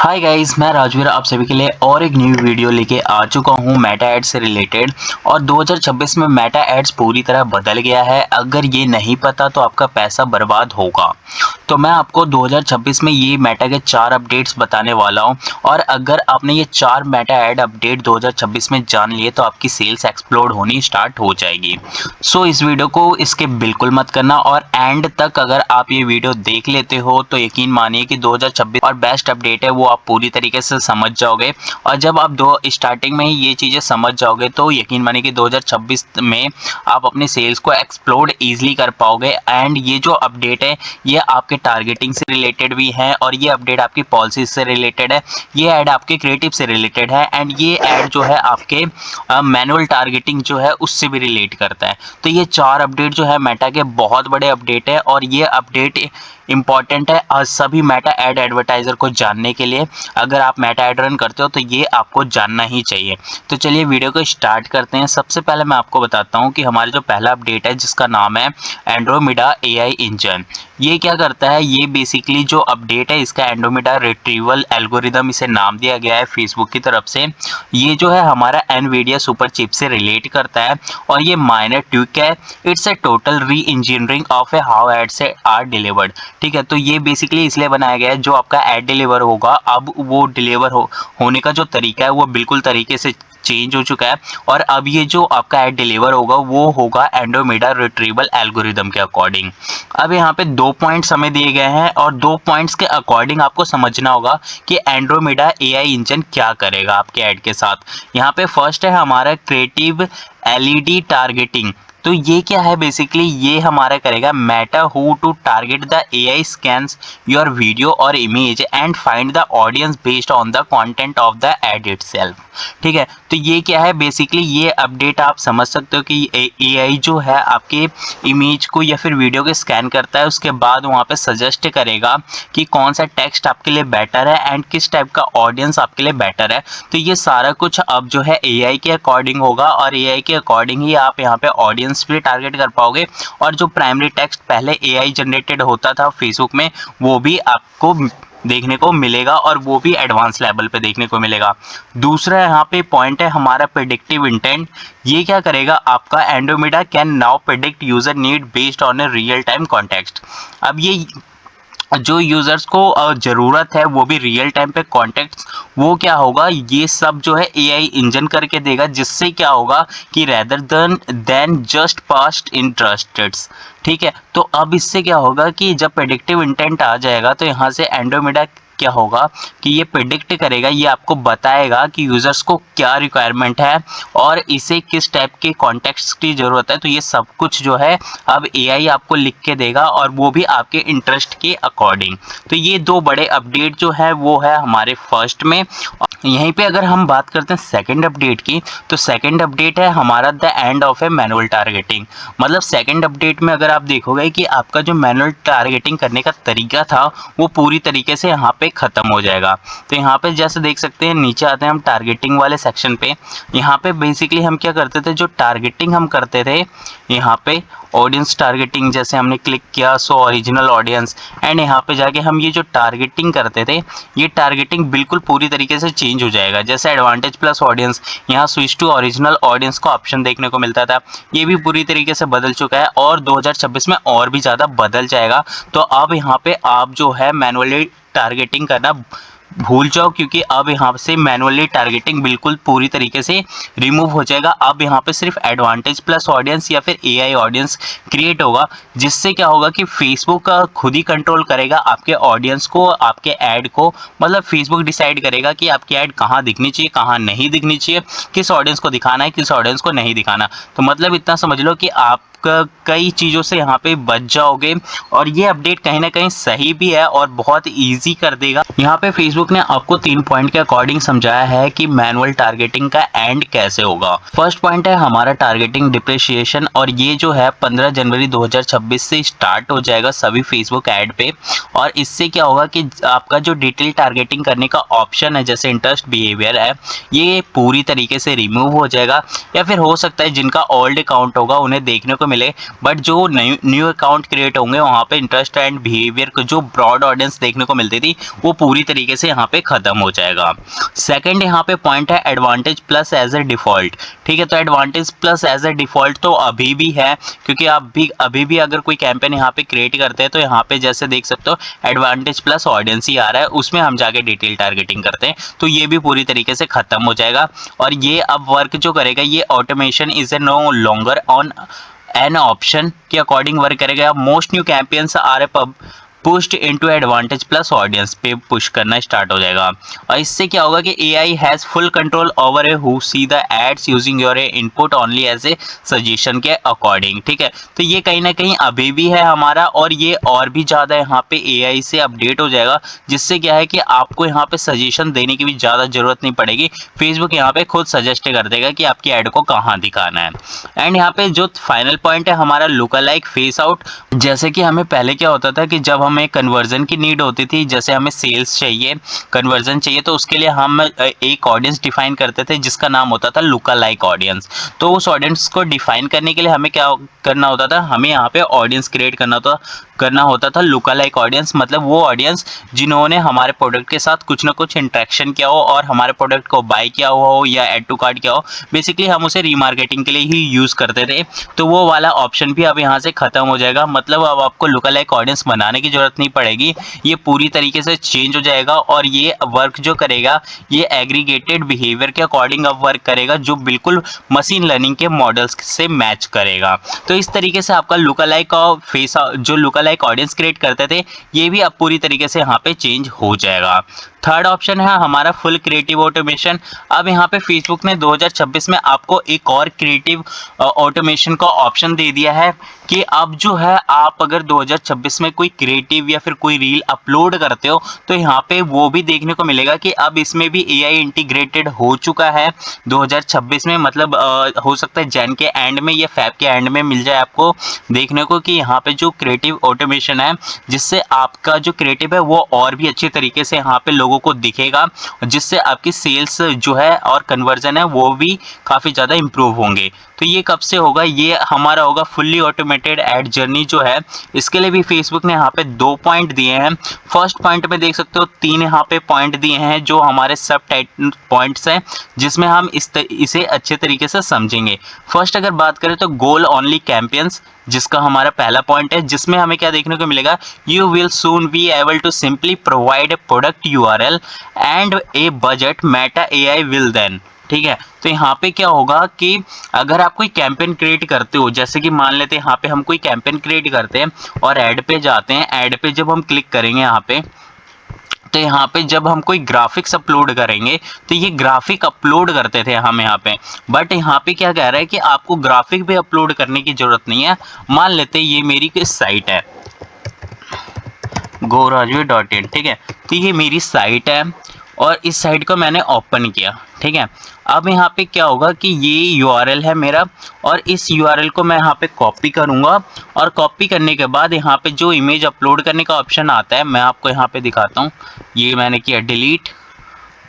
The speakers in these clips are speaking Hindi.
हाय गाइस, मैं राजवीर आप सभी के लिए और एक न्यू वीडियो लेके आ चुका हूँ मेटा एड्स से रिलेटेड। और 2026 में मेटा एड्स पूरी तरह बदल गया है। अगर ये नहीं पता तो आपका पैसा बर्बाद होगा। तो मैं आपको 2026 में ये मेटा के 4 अपडेट्स बताने वाला हूँ। और अगर आपने ये 4 मेटा एड अपडेट 2026 में जान लिए तो आपकी सेल्स एक्सप्लोड होनी स्टार्ट हो जाएगी। सो इस वीडियो को इसके बिल्कुल मत करना, और एंड तक अगर आप ये वीडियो देख लेते हो तो यकीन मानिए कि 2026 और बेस्ट अपडेट है वो आप पूरी तरीके से समझ जाओगे। और जब आप दो स्टार्टिंग में ही ये चीज़ें समझ जाओगे तो यकीन मानिए कि 2026 में आप अपने सेल्स को एक्सप्लोड ईजिली कर पाओगे। एंड ये जो अपडेट है ये आपके टारगेटिंग से रिलेटेड भी है, और ये अपडेट आपकी पॉलिसी से रिलेटेड है, ये ऐड आपके क्रिएटिव से रिलेटेड है, एंड ये ऐड जो है आपके मैनुअल टारगेटिंग जो है उससे भी रिलेट करता है। तो ये 4 अपडेट जो है मेटा के बहुत बड़े अपडेट है, और ये अपडेट इंपॉर्टेंट है सभी मेटा एड एडवर्टाइजर को जानने के लिए। अगर आप मेटा एड रन करते हो तो ये आपको जानना ही चाहिए। तो चलिए वीडियो को स्टार्ट करते हैं। सबसे पहले मैं आपको बताता हूँ कि हमारा जो पहला अपडेट है जिसका नाम है एंड्रोमेडा एआई इंजन। ये क्या करता है, ये बेसिकली जो अपडेट है इसका एंड्रोमेडा रिट्रीवल एल्गोरिदम इसे नाम दिया गया है फेसबुक की तरफ से। ये जो है हमारा एनवीडिया सुपर चिप से रिलेट करता है, और ये माइनर ट्यूक है। It's a total reengineering of a how ads are delivered. ठीक है, तो ये बेसिकली इसलिए बनाया गया है जो आपका एड डिलीवर होगा, अब वो डिलीवर होने का जो तरीका है वो बिल्कुल तरीके से चेंज हो चुका है। और अब ये जो आपका एड डिलीवर होगा वो होगा एंड्रोमेडा रिट्रीवल एल्गोरिदम के अकॉर्डिंग। अब यहाँ पे 2 पॉइंट्स हमें दिए गए हैं, और 2 पॉइंट्स के अकॉर्डिंग आपको समझना होगा कि एंड्रोमेडा एआई इंजन क्या करेगा आपके ऐड के साथ। यहाँ पे फर्स्ट है हमारा क्रिएटिव एलईडी टारगेटिंग। तो ये क्या है, बेसिकली ये हमारा करेगा Meta who to target the AI scans your video और image and find the audience based on the content of the ad itself. ठीक है, तो ये क्या है, बेसिकली ये अपडेट आप समझ सकते हो कि एआई जो है आपके इमेज को या फिर वीडियो को स्कैन करता है, उसके बाद वहाँ पे सजेस्ट करेगा कि कौन सा टेक्स्ट आपके लिए बेटर है एंड किस टाइप का ऑडियंस आपके लिए बेटर है। तो ये सारा कुछ अब जो है एआई के अकॉर्डिंग होगा, और एआई के अकॉर्डिंग ही आप यहाँ पे ऑडियंस भी टारगेट कर पाओगे। और जो प्राइमरी टेक्स्ट पहले एआई जनरेटेड होता था फेसबुक में वो भी आपको देखने को मिलेगा, और वो भी एडवांस लेवल पे देखने को मिलेगा। दूसरा यहाँ पे पॉइंट है हमारा प्रेडिक्टिव इंटेंट। ये क्या करेगा, आपका Andromeda can now predict user need based on a real time context. अब ये जो यूजर्स को ज़रूरत है वो भी रियल टाइम पे कॉन्टेक्ट, वो क्या होगा, ये सब जो है एआई इंजन करके देगा, जिससे क्या होगा कि rather than just passed interested. ठीक है, तो अब इससे क्या होगा कि जब प्रेडिक्टिव इंटेंट आ जाएगा तो यहाँ से एंड्रोमेडा क्या होगा कि ये प्रिडिक्ट करेगा, ये आपको बताएगा कि यूजर्स को क्या रिक्वायरमेंट है और इसे किस टाइप के कॉन्टेक्स्ट की ज़रूरत है। तो ये सब कुछ जो है अब एआई आपको लिख के देगा, और वो भी आपके इंटरेस्ट के अकॉर्डिंग। तो ये 2 बड़े अपडेट जो है वो है हमारे फर्स्ट में। यहीं पे अगर हम बात करते हैं सेकंड अपडेट की, तो सेकंड अपडेट है हमारा the end of A manual targeting. मतलब सेकंड अपडेट में अगर आप देखोगे कि आपका जो मैनुअल टारगेटिंग करने का तरीका था वो पूरी तरीके से यहाँ पे ख़त्म हो जाएगा। तो यहाँ पे जैसे देख सकते हैं, नीचे आते हैं हम टारगेटिंग वाले सेक्शन पे। यहाँ पे बेसिकली हम क्या करते थे, जो टारगेटिंग हम करते थे यहाँ पे ऑडियंस टारगेटिंग, जैसे हमने क्लिक किया सो ओरिजिनल ऑडियंस, एंड यहाँ पे जाके हम ये जो टारगेटिंग करते थे ये टारगेटिंग बिल्कुल पूरी तरीके से चेंज हो जाएगा। जैसे एडवांटेज प्लस ऑडियंस, यहाँ स्विच टू ओरिजिनल ऑडियंस का ऑप्शन देखने को मिलता था, ये भी पूरी तरीके से बदल चुका है, और 2026 में और भी ज़्यादा बदल जाएगा। तो अब यहाँ पे आप जो है मैनुअली टारगेटिंग करना भूल जाओ, क्योंकि अब यहाँ से मैनुअली टारगेटिंग बिल्कुल पूरी तरीके से रिमूव हो जाएगा। अब यहाँ पे सिर्फ एडवांटेज प्लस ऑडियंस या फिर एआई ऑडियंस क्रिएट होगा, जिससे क्या होगा कि फेसबुक का खुद ही कंट्रोल करेगा आपके ऑडियंस को, आपके ऐड को। मतलब फेसबुक डिसाइड करेगा कि आपकी ऐड कहाँ दिखनी चाहिए, कहाँ नहीं दिखनी चाहिए, किस ऑडियंस को दिखाना है, किस ऑडियंस को नहीं दिखाना। तो मतलब इतना समझ लो कि आप कई चीज़ों से यहाँ पे बच जाओगे, और ये अपडेट कहीं ना कहीं सही भी है और बहुत इजी कर देगा। यहाँ पे फेसबुक ने आपको 3 पॉइंट के अकॉर्डिंग समझाया है कि मैनुअल टारगेटिंग का एंड कैसे होगा। फर्स्ट पॉइंट है हमारा टारगेटिंग डिप्रिशिएशन, और ये जो है 15 जनवरी 2026 से स्टार्ट हो जाएगा सभी फेसबुक ऐड पे। और इससे क्या होगा कि आपका जो डिटेल टारगेटिंग करने का ऑप्शन है, जैसे इंटरेस्ट बिहेवियर है, ये पूरी तरीके से रिमूव हो जाएगा। या फिर हो सकता है जिनका ओल्ड अकाउंट होगा उन्हें देखने को मिले, बट जो न्यू अकाउंट क्रिएट होंगे वहाँ पे इंटरेस्ट एंड बिहेवियर को जो ब्रॉड ऑडियंस देखने को मिलती थी वो पूरी तरीके से यहाँ पे खत्म हो जाएगा। सेकंड यहाँ पे पॉइंट है advantage plus as a default. ठीक है, तो advantage plus as a default तो अभी भी है, क्योंकि आप भी अभी भी अगर कोई कैंपेन यहाँ पे क्रिएट करते हैं तो यहाँ पे जैसे देख सकते हो एडवांटेज प्लस ऑडियंस ही आ रहा है, उसमें हम जाके डिटेल टारगेटिंग करते हैं, तो ये भी पूरी तरीके से खत्म हो जाएगा। और ये अब वर्क जो करेगा, ये automation is a no longer on an option के अकॉर्डिंग वर्क करेगा। Most new campaigns are a pushed into advantage plus audience पे पुश करना स्टार्ट हो जाएगा। और इससे क्या होगा कि AI has full control over a who see the ads using your input only as a suggestion के अकॉर्डिंग। ठीक है, तो ये कहीं ना कहीं अभी भी है हमारा, और ये और भी ज़्यादा यहाँ पे एआई से अपडेट हो जाएगा, जिससे क्या है कि आपको यहाँ पे सजेशन देने की भी ज़्यादा ज़रूरत नहीं पड़ेगी। फेसबुक यहाँ पे खुद सजेस्ट कर देगा कि आपकी ऐड को कहाँ दिखाना है। एंड यहाँ पे जो फाइनल पॉइंट है हमारा लुका लाइक फेस आउट। जैसे कि हमें पहले क्या होता था कि जब हमें कन्वर्जन की नीड होती थी, जैसे हमें सेल्स चाहिए, कन्वर्जन चाहिए, तो उसके लिए हम एक ऑडियंस डिफाइन करते थे जिसका नाम होता था लुका लाइक ऑडियंस। तो उस ऑडियंस को डिफाइन करने के लिए हमें क्या करना होता था, हमें यहाँ पे ऑडियंस क्रिएट करना होता था लुका लाइक ऑडियंस, मतलब वो ऑडियंस जिन्होंने हमारे प्रोडक्ट के साथ कुछ ना कुछ इंटरेक्शन किया हो और हमारे प्रोडक्ट को बाय किया हुआ हो या ऐड टू कार्ट किया हो। बेसिकली हम उसे रीमार्केटिंग के लिए ही यूज़ करते थे, तो वो वाला ऑप्शन भी अब यहाँ से ख़त्म हो जाएगा। मतलब अब आपको लुका लाइक ऑडियंस बनाने की ज़रूरत नहीं पड़ेगी, ये पूरी तरीके से चेंज हो जाएगा। और ये वर्क जो करेगा ये एग्रीगेटेड बिहेवियर के अकॉर्डिंग अब वर्क करेगा, जो बिल्कुल मशीन लर्निंग के मॉडल्स से मैच करेगा। तो इस तरीके से आपका लुका लाइक और फेस जो लुका लाइक ऑडियंस क्रिएट करते थे ये भी अब पूरी तरीके से यहाँ पे चेंज हो जाएगा। थर्ड ऑप्शन है हमारा फुल क्रिएटिव ऑटोमेशन। अब यहाँ पे फेसबुक ने 2026 में आपको एक और क्रिएटिव ऑटोमेशन का ऑप्शन दे दिया है कि अब जो है आप अगर 2026 में कोई क्रिएटिव या फिर कोई रील अपलोड करते हो तो यहाँ पे वो भी देखने को मिलेगा कि अब इसमें भी एआई इंटीग्रेटेड हो चुका है 2026 में। मतलब हो सकता है जैन के एंड में या फैब के एंड में मिल जाए आपको देखने को कि यहाँ पे जो क्रिएटिव ऑटोमेशन है जिससे आपका जो क्रिएटिव है वो और भी अच्छे तरीके से यहाँ पे लोगों को दिखेगा, जिससे आपकी सेल्स जो है और कन्वर्जन है वो भी काफ़ी ज़्यादा इंप्रूव होंगे। तो ये कब से होगा, ये हमारा होगा फुल्ली ऑटोमेटेड एड जर्नी जो है। इसके लिए भी फेसबुक ने यहाँ पे 2 पॉइंट दिए हैं। फर्स्ट पॉइंट में देख सकते हो 3 यहाँ पे पॉइंट दिए हैं जो हमारे सब टाइप पॉइंट्स हैं, जिसमें हम इसे अच्छे तरीके से समझेंगे। फर्स्ट अगर बात करें तो गोल ओनली कैंपेन्स, जिसका हमारा पहला पॉइंट है, जिसमें हमें क्या देखने को मिलेगा, you will soon be able to simply provide a product URL and a budget Meta AI will then. ठीक है, तो यहाँ पे क्या होगा कि अगर आप कोई कैंपेन क्रिएट करते हो, जैसे कि मान लेते हैं यहाँ पे हम कोई कैंपेन क्रिएट करते हैं और ऐड पे जाते हैं, ऐड पे जब हम क्लिक करेंगे यहाँ पे, तो यहाँ पे जब हम कोई ग्राफिक्स अपलोड करेंगे तो ये ग्राफिक अपलोड करते थे हम यहाँ पे, बट यहाँ पे क्या कह रहा है कि आपको ग्राफिक भी अपलोड करने की ज़रूरत नहीं है। मान लेते हैं ये मेरी कोई साइट है gorajve.in, ठीक है, तो ये मेरी साइट है और इस साइट को मैंने ओपन किया। ठीक है, अब यहाँ पे क्या होगा कि ये यूआरएल है मेरा और इस यूआरएल को मैं यहाँ पे कॉपी करूँगा और कॉपी करने के बाद यहाँ पे जो इमेज अपलोड करने का ऑप्शन आता है मैं आपको यहाँ पे दिखाता हूँ। ये मैंने किया डिलीट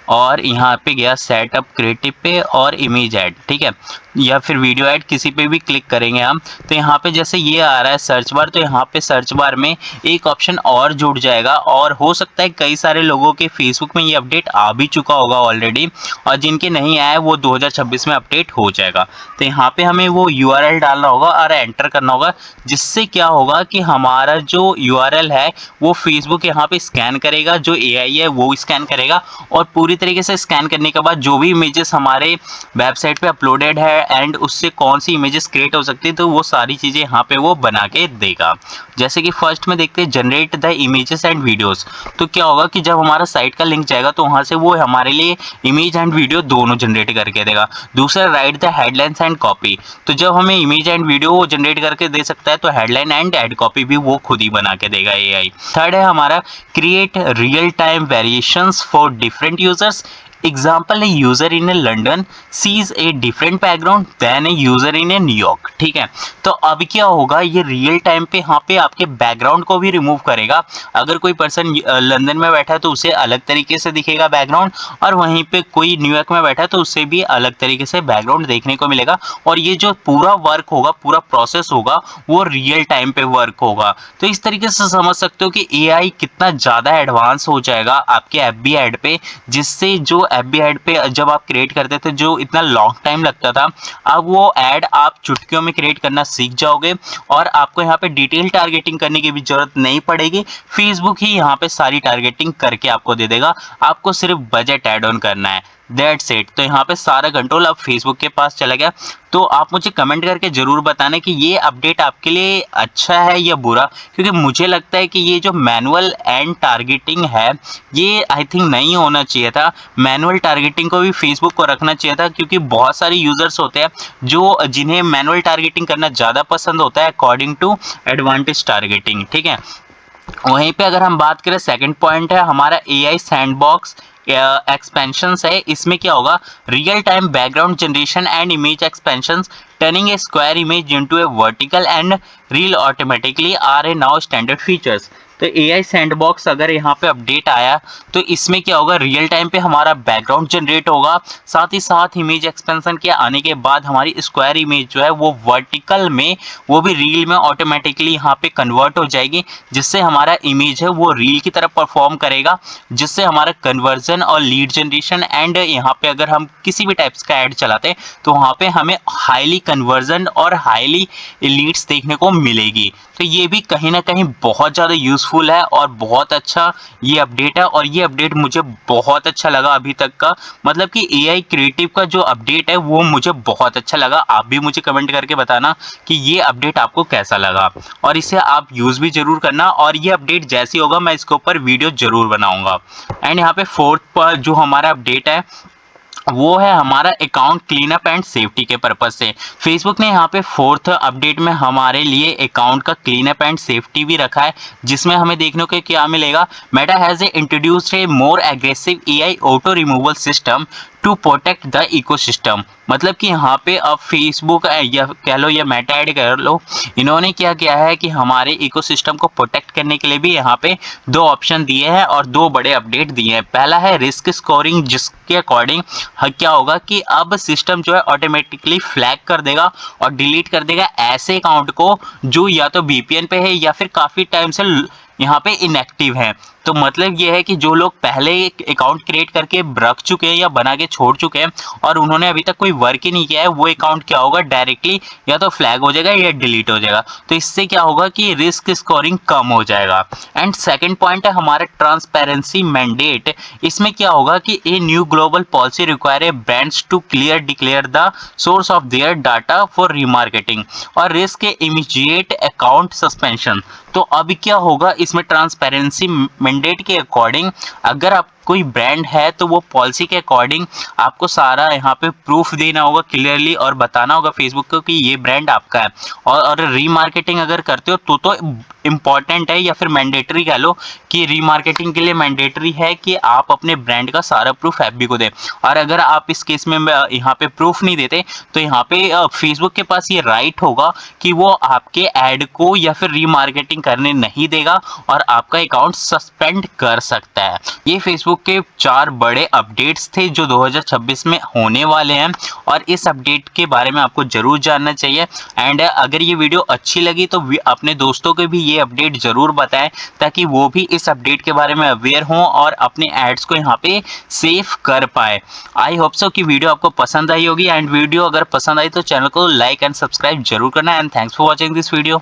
और यहाँ पे गया सेटअप क्रिएटिव पे और इमेज ऐड, ठीक है, या फिर वीडियो ऐड, किसी पे भी क्लिक करेंगे हम तो यहाँ पे जैसे ये आ रहा है सर्च बार, तो यहाँ पे सर्च बार में एक ऑप्शन और जुड़ जाएगा। और हो सकता है कई सारे लोगों के फेसबुक में ये अपडेट आ भी चुका होगा ऑलरेडी, और जिनके नहीं आया वो 2026 में अपडेट हो जाएगा। तो यहाँ पे हमें वो यूआरएल डालना होगा और एंटर करना होगा, जिससे क्या होगा कि हमारा जो यूआरएल है वो फेसबुक यहाँ पे स्कैन करेगा, जो एआई है वो स्कैन करेगा और पूरी तरीके से स्कैन करने के बाद जो भी इमेजेस हमारे वेबसाइट पे अपलोडेड है एंड उससे कौन सी इमेजेस क्रिएट हो सकती है तो वो सारी चीज़ें यहाँ पे वो बना के देगा। जैसे कि फर्स्ट में देखते हैं generate the images and videos. तो क्या होगा कि जब हमारा साइट का लिंक जाएगा तो वहाँ से वो हमारे लिए इमेज एंड वीडियो दोनों जनरेट करके देगा। दूसरा right the headlines and copy, तो जब हमें इमेज एंड वीडियो वो जनरेट करके दे सकता है तो हेडलाइन एंड एड कॉपी भी वो खुद ही बना के देगा एआई। थर्ड है हमारा create real time variations for different users example, a user in a London sees a different background then a user in a New York. ठीक है, तो अब क्या होगा, ये रियल टाइम पे यहाँ पे आपके बैकग्राउंड को भी रिमूव करेगा। अगर कोई पर्सन लंदन में बैठा है तो उसे अलग तरीके से दिखेगा बैकग्राउंड, और वहीं पे कोई न्यूयॉर्क में बैठा है तो उसे भी अलग तरीके से बैकग्राउंड देखने को मिलेगा। और ये जो पूरा वर्क होगा, पूरा प्रोसेस होगा, वो रियल टाइम पे वर्क होगा। तो इस तरीके से समझ सकते हो कि एआई कितना ज़्यादा एडवांस हो जाएगा आपके एफबी ऐड पे, जिससे जो एफबी ऐड पे जब आप क्रिएट करते थे जो इतना लॉन्ग टाइम लगता था, अब वो ऐड आप चुटकियों में क्रिएट करना सीख जाओगे और आपको यहाँ पे डिटेल टारगेटिंग करने की भी जरूरत नहीं पड़ेगी। फेसबुक ही यहाँ पे सारी टारगेटिंग करके आपको दे देगा, आपको सिर्फ बजट ऐड ऑन करना है, दैट्स इट। तो यहाँ पे सारा कंट्रोल अब फेसबुक के पास चला गया। तो आप मुझे कमेंट करके जरूर बताना कि ये अपडेट आपके लिए अच्छा है या बुरा, क्योंकि मुझे लगता है कि ये जो मैनुअल एंड टारगेटिंग है, ये आई थिंक नहीं होना चाहिए था। मैनुअल टारगेटिंग को भी फेसबुक को रखना चाहिए था, क्योंकि बहुत सारे यूजर्स होते हैं जो जिन्हें मैनुअल टारगेटिंग करना ज़्यादा पसंद होता है अकॉर्डिंग टू एडवांटेज टारगेटिंग। ठीक है, वहीं पे अगर हम बात करें, सेकंड पॉइंट है हमारा एआई सैंडबॉक्स एक्सपेंशंस है। इसमें क्या होगा, real time background generation and image expansions turning a square image into a vertical and reel automatically are a now standard features. तो एआई सैंडबॉक्स अगर यहाँ पे अपडेट आया तो इसमें क्या होगा, रियल टाइम पे हमारा बैकग्राउंड जनरेट होगा, साथ ही साथ इमेज एक्सपेंशन के आने के बाद हमारी स्क्वायर इमेज जो है वो वर्टिकल में, वो भी रील में ऑटोमेटिकली यहाँ पे कन्वर्ट हो जाएगी, जिससे हमारा इमेज है वो रील की तरफ परफॉर्म करेगा, जिससे हमारा कन्वर्जन और लीड जनरेशन एंड यहाँ पे अगर हम किसी भी टाइप्स का ऐड चलाते हैं तो वहाँ पे हमें हाईली कन्वर्जन और हाईली लीड्स देखने को मिलेगी। तो ये भी कहीं ना कहीं बहुत ज़्यादा यूज़फुल है और बहुत अच्छा ये अपडेट है, और ये अपडेट मुझे बहुत अच्छा लगा अभी तक का। मतलब कि एआई क्रिएटिव का जो अपडेट है वो मुझे बहुत अच्छा लगा। आप भी मुझे कमेंट करके बताना कि ये अपडेट आपको कैसा लगा, और इसे आप यूज़ भी जरूर करना, और ये अपडेट जैसी होगा मैं इसके ऊपर वीडियो जरूर बनाऊंगा। एंड यहाँ पे फोर्थ पर जो हमारा अपडेट है वो है हमारा account clean up and safety के पर्पज से। फेसबुक ने यहाँ पे फोर्थ अपडेट में हमारे लिए अकाउंट का क्लीन अप एंड सेफ्टी भी रखा है, जिसमें हमें देखने को क्या मिलेगा, Meta has introduced a more aggressive AI auto removal system to protect the ecosystem. मतलब कि यहाँ पे अब फेसबुक या कह लो या मेटा ऐड कह लो, इन्होंने क्या किया है कि हमारे इकोसिस्टम को प्रोटेक्ट करने के लिए भी यहाँ पे दो ऑप्शन दिए हैं और दो बड़े अपडेट दिए हैं। पहला है रिस्क स्कोरिंग, जिसके अकॉर्डिंग क्या होगा कि अब सिस्टम जो है ऑटोमेटिकली फ्लैग कर देगा और डिलीट कर देगा ऐसे अकाउंट को जो या तो वीपीएन पे है या फिर काफ़ी टाइम से यहाँ पे इनएक्टिव है। तो मतलब ये है कि जो लोग पहले एक अकाउंट क्रिएट करके रख चुके हैं या बना के छोड़ चुके हैं और उन्होंने अभी तक कोई वर्क ही नहीं किया है, वो अकाउंट क्या होगा, डायरेक्टली या तो फ्लैग हो जाएगा या डिलीट हो जाएगा। तो इससे क्या होगा कि रिस्क स्कोरिंग कम हो जाएगा। एंड सेकंड पॉइंट है हमारा ट्रांसपेरेंसी मैंडेट। इसमें क्या होगा कि a new global policy require a brands to declare the source of their data for remarketing और रिस्क इमीडिएट अकाउंट सस्पेंशन। तो अभी क्या होगा, इसमें ट्रांसपेरेंसी मैंडेट के अकॉर्डिंग अगर आप कोई ब्रांड है तो वो पॉलिसी के अकॉर्डिंग आपको सारा यहाँ पे प्रूफ देना होगा क्लियरली और बताना होगा फेसबुक को कि ये ब्रांड आपका है। और रीमार्केटिंग अगर करते हो तो इम्पॉर्टेंट है या फिर मैंडेटरी कह लो कि रीमार्केटिंग के लिए मैंडेटरी है कि आप अपने ब्रांड का सारा प्रूफ एफबी को दें। और अगर आप इस केस में यहाँ पे प्रूफ नहीं देते तो यहाँ पे फेसबुक के पास ये राइट होगा कि वो आपके ऐड को या फिर रीमार्केटिंग करने नहीं देगा और आपका अकाउंट सस्पेंड कर सकता है। ये फेसबुक के 4 बड़े अपडेट्स थे जो 2026 में होने वाले हैं, और इस अपडेट के बारे में आपको जरूर जानना चाहिए। एंड अगर ये वीडियो अच्छी लगी तो अपने दोस्तों को भी ये अपडेट जरूर बताएं ताकि वो भी इस अपडेट के बारे में अवेयर हों और अपने एड्स को यहाँ पे सेव कर पाए। आई होप सो कि वीडियो आपको पसंद आई होगी, एंड वीडियो अगर पसंद आई तो चैनल को लाइक एंड सब्सक्राइब जरूर करना। And thanks for watching this video.